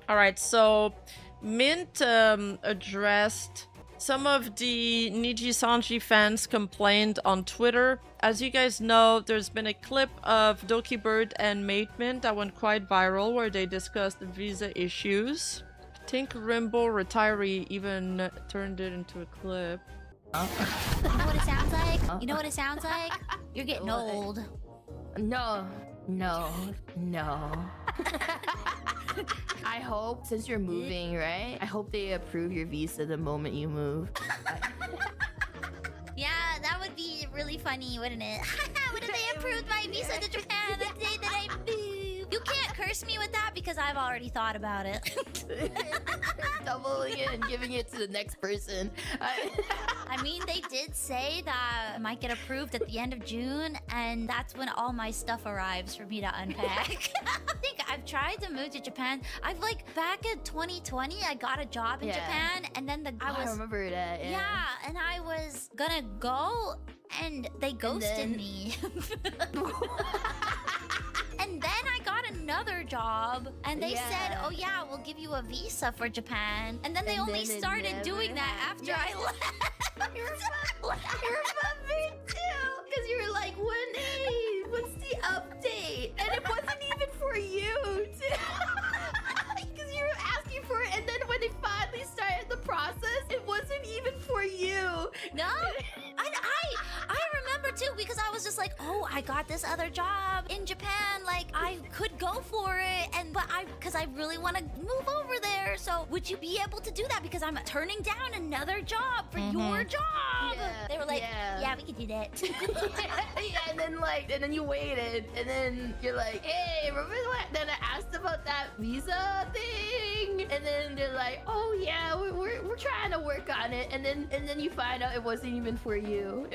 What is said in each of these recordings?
All right, so Mint addressed some of the Nijisanji fans complained on Twitter. As you guys know, there's been a clip of dokibird and Maid Mint that went quite viral where they discussed the visa issues. I think Rimbo Retiree even turned it into a clip. You know what it sounds like? You know what it sounds like? You're getting old. No. I hope, since you're moving, right? I hope they approve your visa the moment you move. Yeah, that would be really funny, wouldn't it? What if they approved my visa to Japan the day that I move? You can't curse me with that because I've already thought about it. Doubling it and giving it to the next person. I mean, they did say that I might get approved at the end of June, and that's when all my stuff arrives for me to unpack. I think I've tried to move to Japan. I've back in 2020, I got a job in Japan, and then I remember that. Yeah, and I was gonna go, and they ghosted me. And then I got another job, and they said, "Oh yeah, we'll give you a visa for Japan." And then they only started doing that after I left. You remember me too, because you were like, "Hey, what's the update?" And it wasn't even for you, too. Because you were asking for it, and then when they finally started the process, it wasn't even for you. No, I remember too, because I was just like, "Oh, I got this other job in Japan. I could go for it, because I really want to move over there. So would you be able to do that? Because I'm turning down another job for your job." They were like, "Yeah, we can do that." and then you waited, and then you're like, "Hey, remember what?" Then I asked about that visa thing, and then they're like, "Oh yeah, we're trying to work on it," and then you find out it wasn't even for you.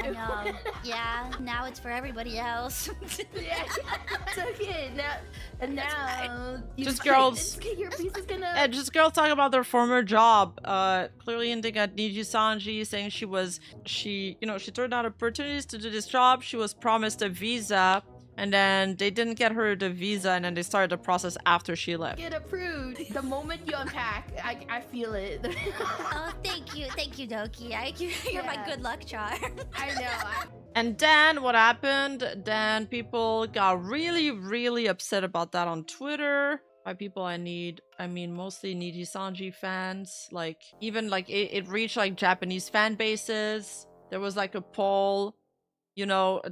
I know. Yeah, now it's for everybody else. Yeah. It's okay now. Just girls. Your piece is gonna. Just girls talking about their former job. Clearly hinting at Nijisanji, saying she turned down opportunities to do this job. She was promised a visa, and then they didn't get her the visa, and then they started the process after she left. Get approved the moment you unpack. I feel it. Oh, thank you, Doki. You're my good luck charm. I know. And then what happened? Then people got really, really upset about that on Twitter. By people I mean mostly Nijisanji fans. It reached Japanese fan bases. There was a poll,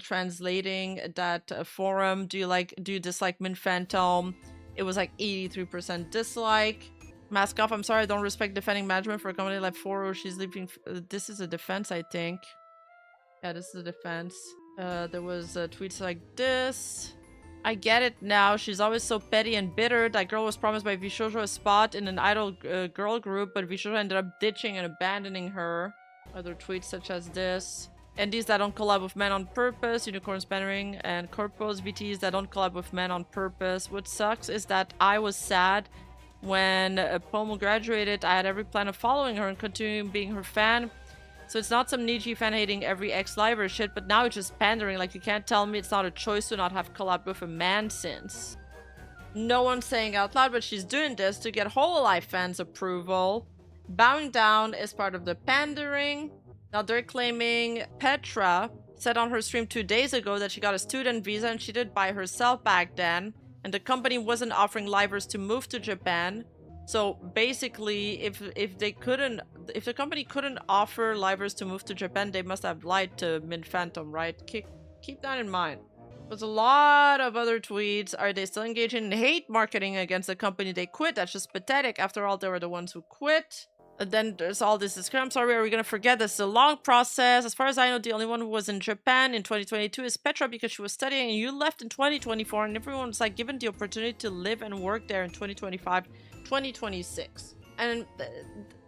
translating that forum. Do you dislike Mint Phantom? It was 83% dislike. Mask off. I'm sorry, I don't respect defending management for a company like Foro. She's leaving. This is a defense, I think. Yeah, this is a defense. There was tweets like this. I get it now. She's always so petty and bitter. That girl was promised by Vishojo a spot in an idol girl group, but Vishojo ended up ditching and abandoning her. Other tweets such as this. NDs that don't collab with men on purpose. Unicorns bannering and corpos. VTs that don't collab with men on purpose. What sucks is that I was sad when Pomo graduated. I had every plan of following her and continuing being her fan. So it's not some Niji fan hating every ex-liver shit, but now it's just pandering. You can't tell me it's not a choice to not have collabed with a man since. No one's saying out loud, but she's doing this to get Hololive fans' approval. Bowing down is part of the pandering. Now they're claiming Petra said on her stream 2 days ago that she got a student visa and she did it by herself back then. And the company wasn't offering livers to move to Japan. So basically, if the company couldn't offer livers to move to Japan, they must have lied to Mint Phantom, right? Keep that in mind. There's a lot of other tweets. Are they still engaging in hate marketing against the company they quit? That's just pathetic. After all, they were the ones who quit. And then there's all this discussion. I'm sorry, are we gonna forget this is a long process? As far as I know, the only one who was in Japan in 2022 is Petra because she was studying, and you left in 2024, and everyone was given the opportunity to live and work there in 2025. 2026, and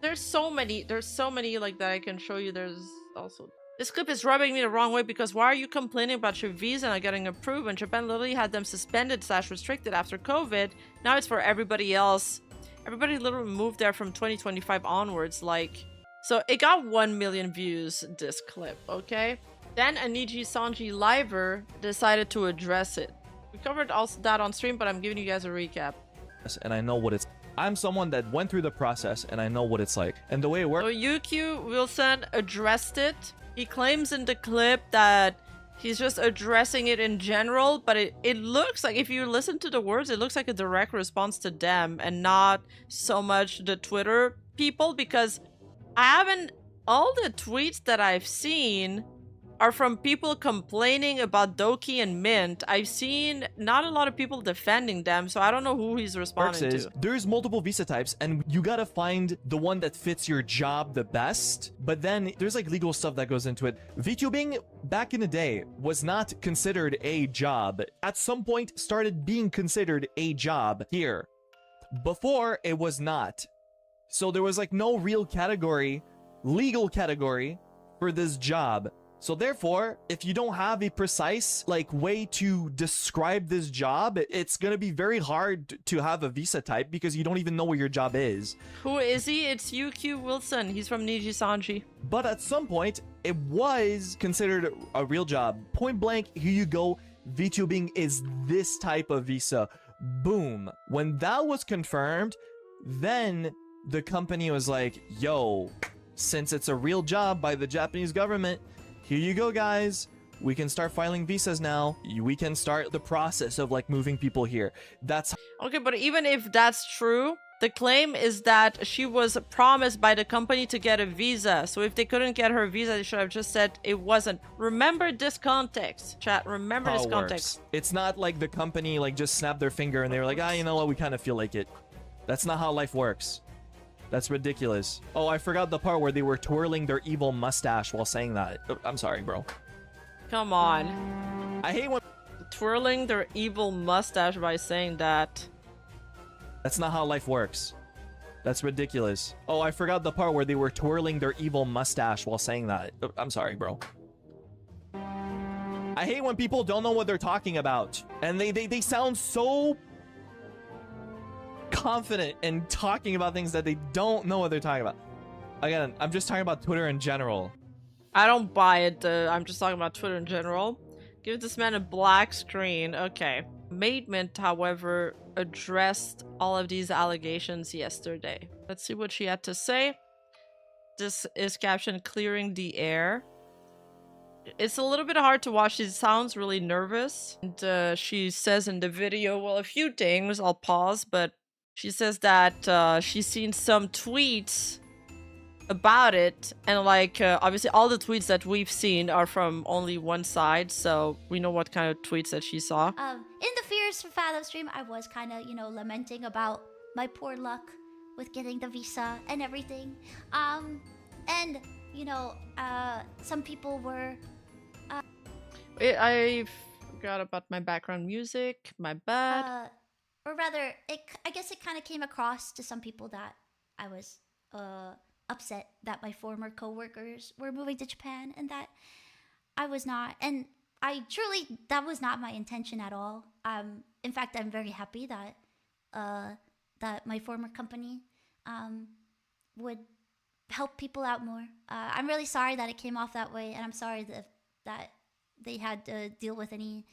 there's so many that I can show you. There's also this clip is rubbing me the wrong way because why are you complaining about your visa not getting approved when Japan literally had them suspended / restricted after COVID? Now it's for everybody else. Everybody literally moved there from 2025 onwards. So it got 1 million views, this clip. Okay, then a Nijisanji liver decided to address it. We covered also that on stream, but I'm giving you guys a recap. And I know what it's I'm someone that went through the process and I know what it's like. And the way it works. So UQ Wilson addressed it. He claims in the clip that he's just addressing it in general, but it looks like, if you listen to the words, it looks like a direct response to them and not so much the Twitter people, because all the tweets that I've seen are from people complaining about Doki and Mint. I've seen not a lot of people defending them, so I don't know who he's responding to. There's multiple visa types, and you gotta find the one that fits your job the best. But then there's like legal stuff that goes into it. VTubing back in the day was not considered a job. At some point, started being considered a job here. Before, it was not. So there was like no real category, legal category for this job. So therefore, if you don't have a precise way to describe this job, it's gonna be very hard to have a visa type because you don't even know what your job is. Who is he? It's UQ Wilson. He's from Nijisanji. But at some point, it was considered a real job. Point blank, here you go. VTubing is this type of visa. Boom. When that was confirmed, then the company was like, yo, since it's a real job by the Japanese government, here you go, guys. We can start filing visas now. We can start the process of moving people here. That's okay, but even if that's true, the claim is that she was promised by the company to get a visa. So if they couldn't get her visa, they should have just said it wasn't. Remember this context, chat. Remember this context. It's not like the company just snapped their finger and they were like, you know what? We kind of feel like it. That's not how life works. That's ridiculous. Oh, I forgot the part where they were twirling their evil mustache while saying that. I'm sorry, bro. Come on. I hate when twirling their evil mustache by saying that. That's not how life works. That's ridiculous. Oh, I forgot the part where they were twirling their evil mustache while saying that. I'm sorry, bro. I hate when people don't know what they're talking about. And they sound so confident in talking about things that they don't know what they're talking about. Again, I'm just talking about Twitter in general. I don't buy it. I'm just talking about Twitter in general. Give this man a black screen. Okay. Maid Mint, however, addressed all of these allegations yesterday. Let's see what she had to say. This is captioned "Clearing the Air." It's a little bit hard to watch. She sounds really nervous. And she says in the video, well, a few things. I'll pause, but she says that she's seen some tweets about it, and obviously all the tweets that we've seen are from only one side, so we know what kind of tweets that she saw. In the Fears for Fandom stream, I was kind of, lamenting about my poor luck with getting the visa and everything. And, some people were... I forgot about my background music. My bad. Or rather, I guess it kind of came across to some people that I was upset that my former co-workers were moving to Japan and that I was not. And that was not my intention at all. In fact, I'm very happy that that my former company would help people out more. I'm really sorry that it came off that way, and I'm sorry that they had to deal with any,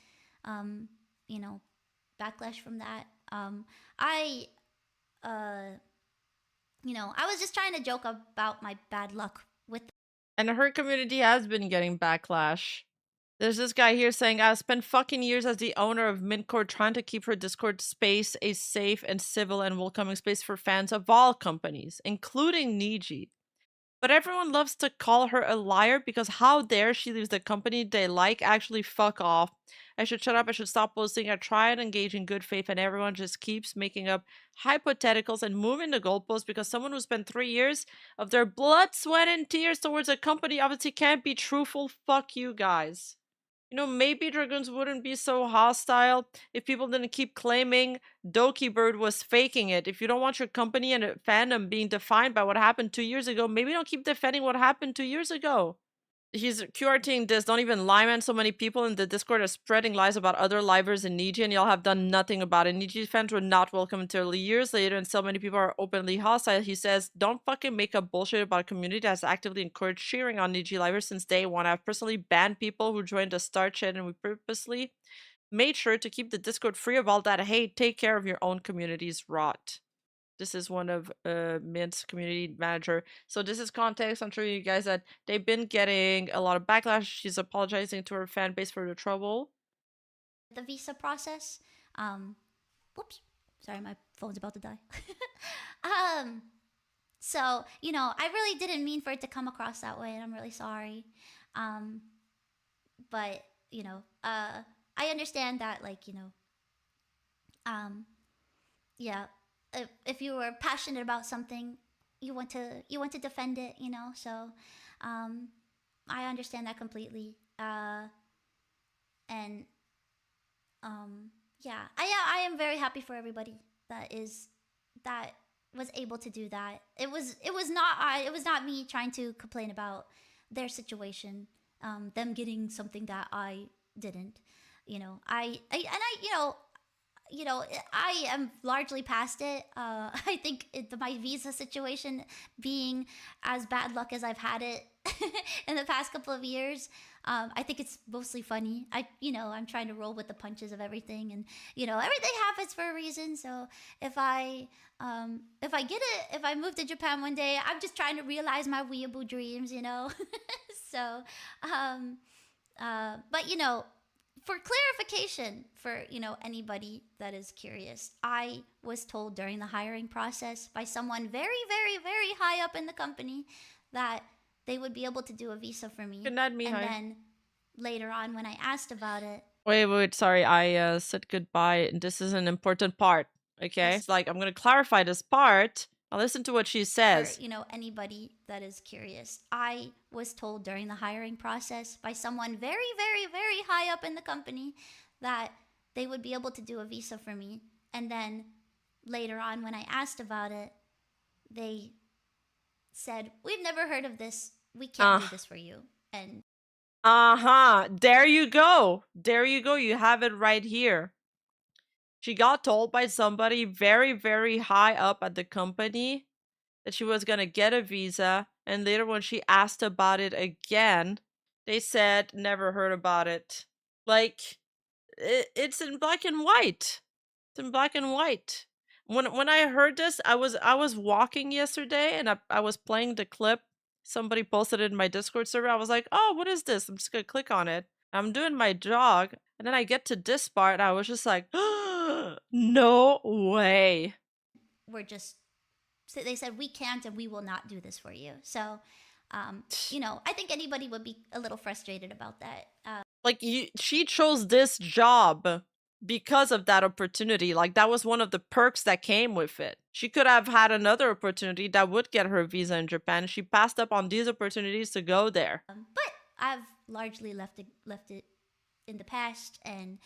backlash from that. I was just trying to joke about my bad luck with. And her community has been getting backlash. There's this guy here saying, I've spent fucking years as the owner of Mintcore trying to keep her Discord space a safe and civil and welcoming space for fans of all companies, including Niji. But everyone loves to call her a liar because how dare she leaves the company they like? Actually, fuck off. I should shut up. I should stop posting. I try and engage in good faith, and everyone just keeps making up hypotheticals and moving the goalposts because someone who spent 3 years of their blood, sweat, and tears towards a company obviously can't be truthful. Fuck you guys. Maybe Dragoons wouldn't be so hostile if people didn't keep claiming Dokibird was faking it. If you don't want your company and fandom being defined by what happened 2 years ago, maybe don't keep defending what happened 2 years ago. He's QRTing this. Don't even lie, man. So many people in the Discord are spreading lies about other livers in Niji, and y'all have done nothing about it. Niji fans were not welcome until years later, and so many people are openly hostile. He says, don't fucking make up bullshit about a community that has actively encouraged cheering on Niji livers since day one. I've personally banned people who joined the Star Chat, and we purposely made sure to keep the Discord free of all that hate. Take care of your own community's rot. This is one of Mint's community manager. So this is context. I'm showing you guys that they've been getting a lot of backlash. She's apologizing to her fan base for the trouble. The visa process. Whoops. Sorry, my phone's about to die. So, you know, I really didn't mean for it to come across that way, and I'm really sorry. But, you know, I understand that, like, you know, yeah, if you were passionate about something, you want to defend it, you know. So, I understand that completely. And yeah, I am very happy for everybody that was able to do that. It was not me trying to complain about their situation, them getting something that I didn't. You know, I am largely past it. I think my visa situation being as bad luck as I've had it in the past couple of years, I think it's mostly funny. I'm trying to roll with the punches of everything, and you know, everything happens for a reason. So if I move to Japan one day, I'm just trying to realize my weeaboo dreams, you know. So, but you know, for clarification, for, you know, anybody that is curious, I was told during the hiring process by someone very, very, very high up in the company that they would be able to do a visa for me. Good night, Mihai. And then later on, when I asked about it, Wait, sorry, I said goodbye. This is an important part, okay? It's like, I'm gonna clarify this part. I'll listen to what she says. for, you know, anybody that is curious, I was told during the hiring process by someone very, very, very high up in the company that they would be able to do a visa for me. And then later on, when I asked about it, they said, "We've never heard of this. We can't do this for you." And There you go. There you go. You have it right here. She got told by somebody very, very high up at the company that she was gonna get a visa, and later when she asked about it again, they said never heard about it. Like, it's in black and white. It's in black and white. When I heard this, I was walking yesterday, and I was playing the clip. Somebody posted it in my Discord server. I was like, oh, what is this? I'm just gonna click on it. I'm doing my jog, and then I get to this part, and I was just like, no way. they said, "We can't and we will not do this for you." So, you know, I think anybody would be a little frustrated about that. Like, she chose this job because of that opportunity. Like, that was one of the perks that came with it. She could have had another opportunity that would get her visa in Japan. She passed up on these opportunities to go there. But I've largely left it in the past, and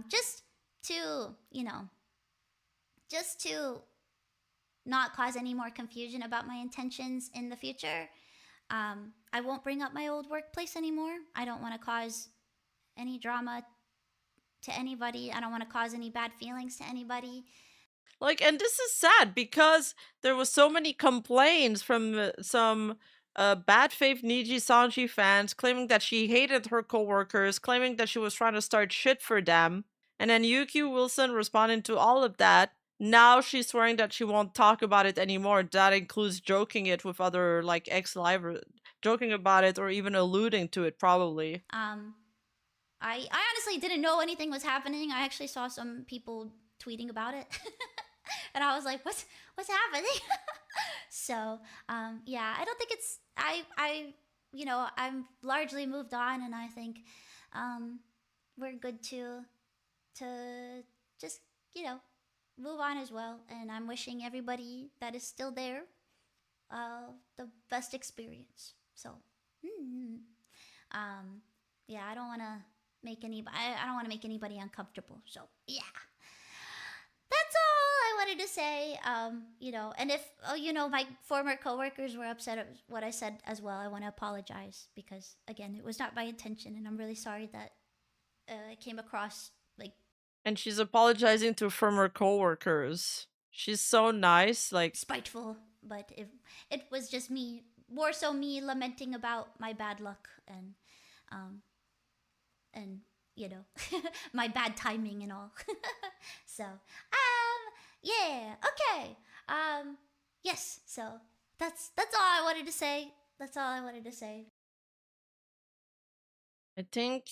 just to, you know, just to not cause any more confusion about my intentions in the future, I won't bring up my old workplace anymore. I don't want to cause any drama to anybody. I don't want to cause any bad feelings to anybody. Like, and this is sad because there was so many complaints from some bad faith Nijisanji fans claiming that she hated her coworkers, claiming that she was trying to start shit for them. And then Yuki Wilson responding to all of that. Now she's swearing that she won't talk about it anymore. That includes joking it with other, like, ex-livers, joking about it or even alluding to it, probably. I honestly didn't know anything was happening. I actually saw some people tweeting about it. And I was like, what's happening? So, yeah, I don't think it's, you know, I'm largely moved on, and I think we're good to just, you know, move on as well. And I'm wishing everybody that is still there the best experience. So, yeah, I don't want to make anybody uncomfortable. So, yeah. That's all I wanted to say. You know, and if, you know, my former coworkers were upset at what I said as well, I want to apologize because, again, it was not my intention, and I'm really sorry that it came across like. And she's apologizing to former coworkers. She's so nice, like spiteful, but it was just me, more so me lamenting about my bad luck and you know, my bad timing and all. So, yeah, okay. Yes. So that's all I wanted to say. That's all I wanted to say. I think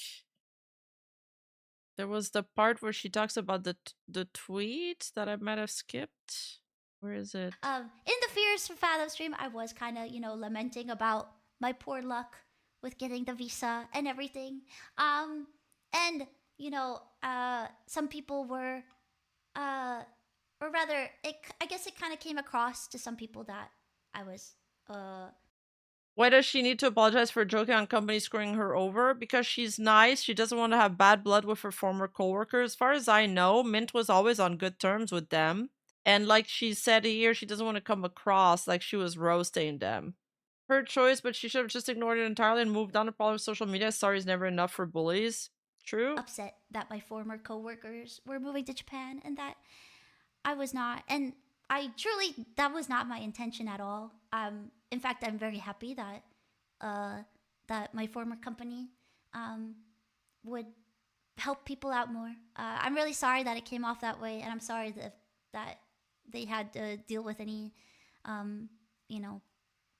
there was the part where she talks about the tweet that I might have skipped. Where is it? In the Fears for Fathom stream, I was kind of, lamenting about my poor luck with getting the visa and everything. And some people were, or rather, I guess it kind of came across to some people that I was, Why does she need to apologize for joking on company screwing her over? Because she's nice. She doesn't want to have bad blood with her former coworkers. As far as I know, Mint was always on good terms with them. And like she said here, she doesn't want to come across like she was roasting them. Her choice, but she should have just ignored it entirely and moved on to probably social media. Sorry is never enough for bullies. True. upset that my former coworkers were moving to Japan and that I was not. And that was not my intention at all. In fact, I'm very happy that that my former company would help people out more. I'm really sorry that it came off that way, and I'm sorry that they had to deal with any,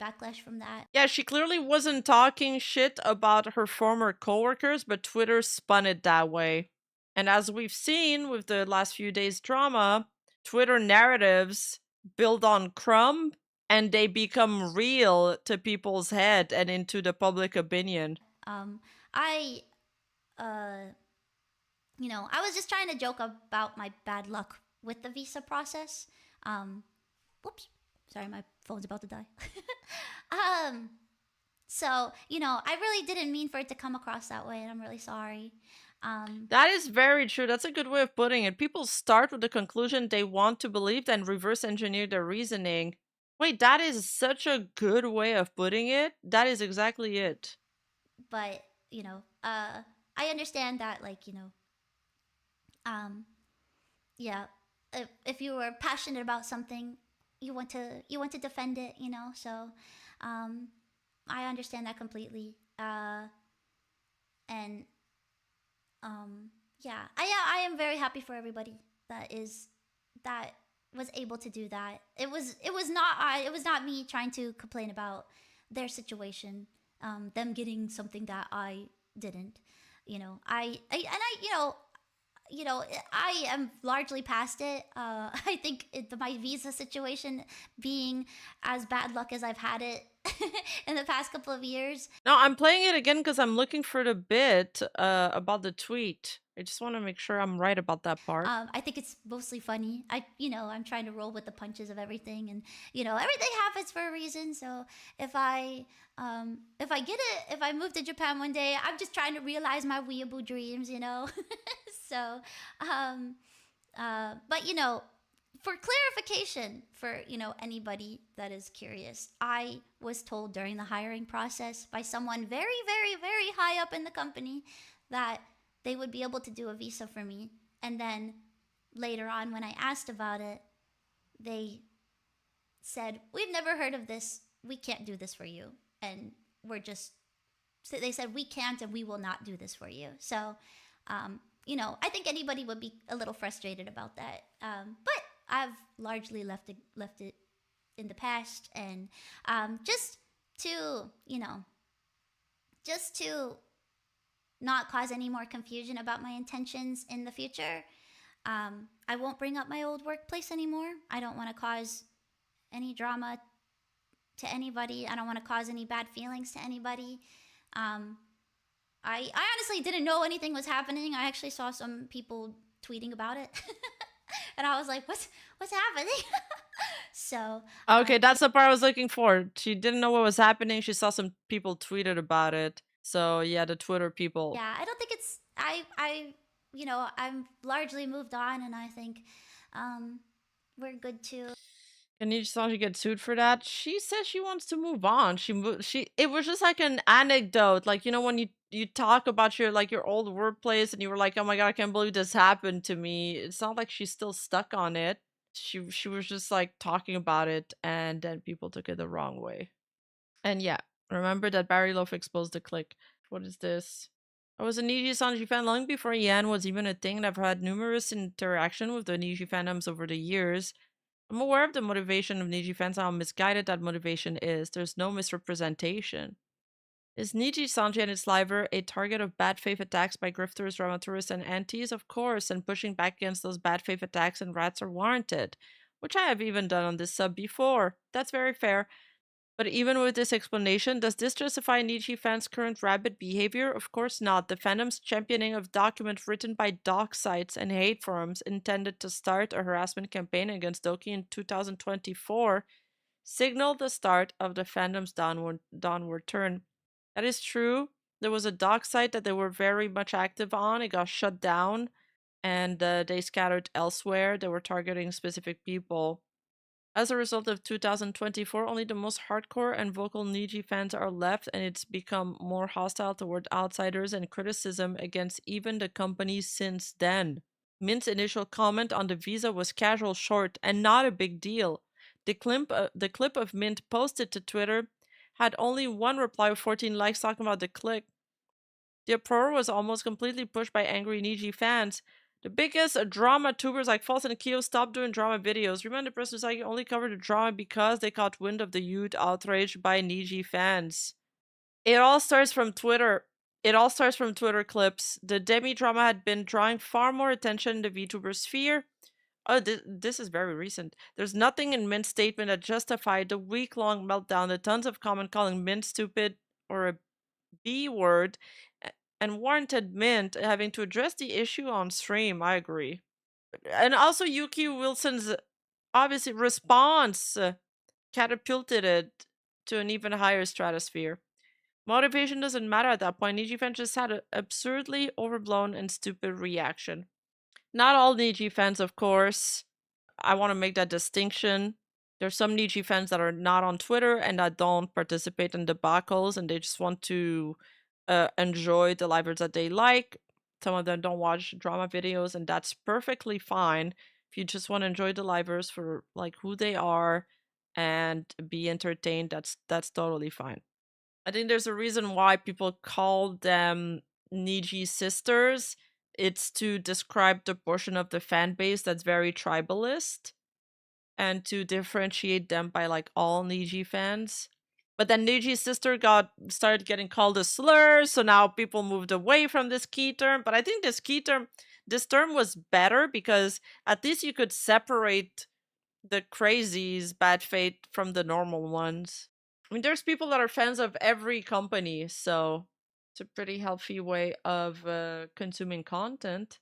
backlash from that. Yeah, she clearly wasn't talking shit about her former coworkers, but Twitter spun it that way. And as we've seen with the last few days' drama, Twitter narratives build on crumb and they become real to people's head and into the public opinion. I was just trying to joke about my bad luck with the visa process. Whoops. Sorry, my phone's about to die. So, I really didn't mean for it to come across that way, and I'm really sorry. That is very true. That's a good way of putting it. People start with the conclusion they want to believe, then reverse engineer their reasoning. Wait, that is such a good way of putting it. That is exactly it. But, I understand that, yeah, if you were passionate about something, you want to defend it, so I understand that completely. And yeah, I am very happy for everybody that was able to do that. It was not me trying to complain about their situation, them getting something that I didn't. I am largely past it. I think my visa situation being as bad luck as I've had it in the past couple of years. No, I'm playing it again because I'm looking for the bit about the tweet. I just want to make sure I'm right about that part. I think it's mostly funny. I'm trying to roll with the punches of everything, and everything happens for a reason. So if I move to Japan one day, I'm just trying to realize my weeaboo dreams, So, but for clarification, for anybody that is curious, I was told during the hiring process by someone very, very, very high up in the company that they would be able to do a visa for me. And then later on, when I asked about it, they said, "We've never heard of this. We can't do this for you." And they said, "We can't and we will not do this for you." So, I think anybody would be a little frustrated about that. But I've largely left it in the past. And just to not cause any more confusion about my intentions in the future, I won't bring up my old workplace anymore. I don't want to cause any drama to anybody. I don't want to cause any bad feelings to anybody. I honestly didn't know anything was happening. I actually saw some people tweeting about it. And I was like, what's happening? So okay, that's the part I was looking for. She didn't know what was happening. She saw some people tweeted about it. So yeah, the Twitter people. Yeah, I don't think it's I'm largely moved on, and I think we're good too. Can Nijisanji get sued for that? She says she wants to move on. It was just like an anecdote, like when you talk about your old workplace and you were like, oh my god, I can't believe this happened to me. It's not like she's still stuck on it. She was just like talking about it, and then people took it the wrong way. And yeah, remember that Barry Loaf exposed the click. What is this? I was a Nijisanji fan long before Yan was even a thing, and I've had numerous interaction with the Niji fandoms over the years. I'm aware of the motivation of Niji fans and how misguided that motivation is. There's no misrepresentation. Is Nijisanji and its liver a target of bad faith attacks by grifters, dramaturgists, and antis? Of course, and pushing back against those bad faith attacks and rats are warranted, which I have even done on this sub before. That's very fair. But even with this explanation, does this justify Niji fans' current rabid behavior? Of course not. The fandom's championing of documents written by dox sites and hate forums intended to start a harassment campaign against Doki in 2024 signaled the start of the fandom's downward turn. That is true. There was a dox site that they were very much active on. It got shut down, and they scattered elsewhere. They were targeting specific people. As a result of 2024, only the most hardcore and vocal Niji fans are left, and it's become more hostile toward outsiders and criticism against even the company since then. Mint's initial comment on the visa was casual short and not a big deal. The clip of Mint posted to Twitter had only one reply with 14 likes talking about the click. The uproar was almost completely pushed by angry Niji fans. The biggest drama tubers like False and Kyo stopped doing drama videos. Remember the person who's like only covered the drama because they caught wind of the youth outraged by Niji fans. It all starts from Twitter. It all starts from Twitter clips. The demi drama had been drawing far more attention in the VTuber sphere. Oh, this is very recent. There's nothing in Mint's statement that justified the week-long meltdown, the tons of comment calling Mint stupid or a B word, and warranted Mint having to address the issue on stream. I agree. And also Yuki Wilson's obviously response catapulted it to an even higher stratosphere. Motivation doesn't matter at that point. Niji fans just had an absurdly overblown and stupid reaction. Not all Niji fans, of course. I want to make that distinction. There's some Niji fans that are not on Twitter and that don't participate in debacles and they just want to enjoy the livers that they like. Some of them don't watch drama videos, and that's perfectly fine. If you just want to enjoy the livers for like who they are and be entertained, that's totally fine. I think there's a reason why people call them Niji sisters. It's to describe the portion of the fan base that's very tribalist and to differentiate them by like all Niji fans. But then Niji's sister started getting called a slur, so now people moved away from this key term. But I think this term was better because at least you could separate the crazies, bad fate, from the normal ones. I mean, there's people that are fans of every company, so it's a pretty healthy way of consuming content.